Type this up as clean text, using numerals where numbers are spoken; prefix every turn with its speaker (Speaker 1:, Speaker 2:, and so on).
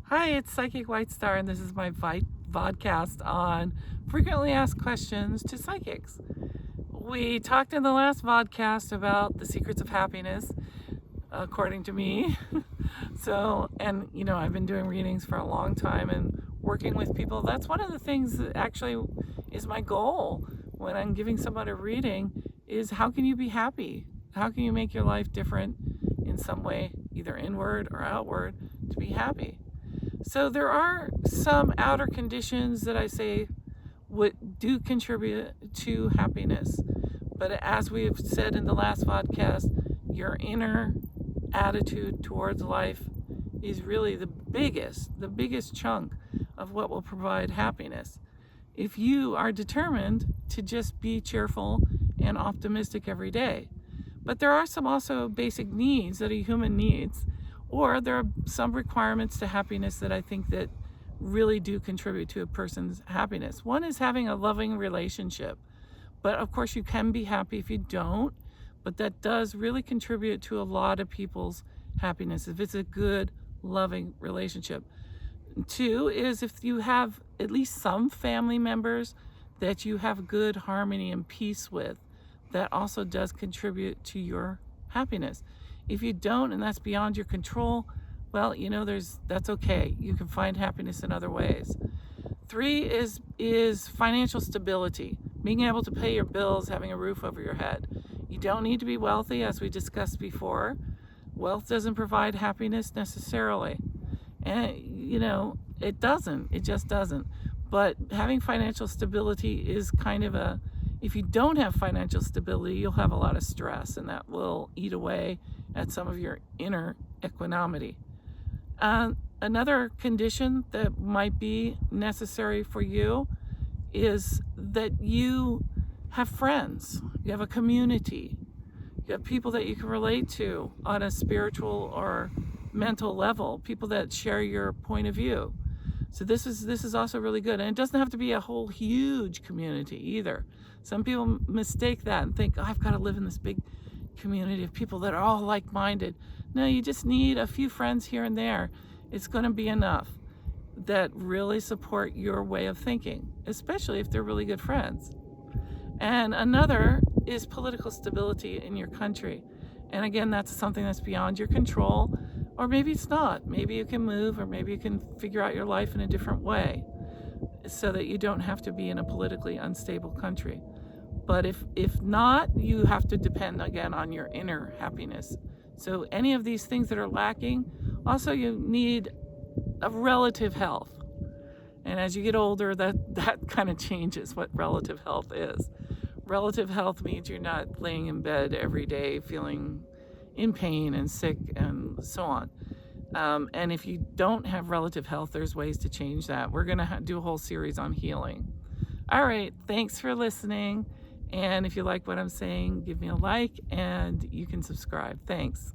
Speaker 1: Hi, it's Psychic White Star, and this is my vodcast on frequently asked questions to psychics. We talked in the last vodcast about the secrets of happiness, according to me. I've been doing readings for a long time and working with people. That's one of the things that actually is my goal when I'm giving someone a reading is how can you be happy? How can you make your life different in some way, either inward or outward, to be happy? So there are some outer conditions that I say would do contribute to happiness. But as we have said in the last podcast, your inner attitude towards life is really the biggest chunk of what will provide happiness. If you are determined to just be cheerful and optimistic every day. But there are some also basic needs that a human needs, or there are some requirements to happiness that I think that really do contribute to a person's happiness. One is having a loving relationship. But of course, you can be happy if you don't, but that does really contribute to a lot of people's happiness if it's a good, loving relationship. Two is if you have at least some family members that you have good harmony and peace with, that also does contribute to your happiness. If you don't, and that's beyond your control, well, that's okay. You can find happiness in other ways. Three is financial stability, being able to pay your bills, having a roof over your head. You don't need to be wealthy, as we discussed before. Wealth doesn't provide happiness necessarily. And, it doesn't. It just doesn't. But having financial stability is kind of if you don't have financial stability, you'll have a lot of stress, and that will eat away at some of your inner equanimity. Another condition that might be necessary for you is that you have friends, you have a community, you have people that you can relate to on a spiritual or mental level, people that share your point of view. So this is also really good. And it doesn't have to be a whole huge community either. Some people mistake that and think, I've got to live in this big community of people that are all like-minded. No, you just need a few friends here and there. It's going to be enough that really support your way of thinking, especially if they're really good friends. And another is political stability in your country. And again, that's something that's beyond your control, or maybe it's not. Maybe you can move, or maybe you can figure out your life in a different way so that you don't have to be in a politically unstable country. But if not, you have to depend again on your inner happiness. So any of these things that are lacking, also you need a relative health. And as you get older, that kind of changes what relative health is. Relative health means you're not laying in bed every day feeling in pain and sick and so on. And if you don't have relative health, there's ways to change that. We're going to do a whole series on healing. All right, thanks for listening. And if you like what I'm saying, give me a like and you can subscribe. Thanks.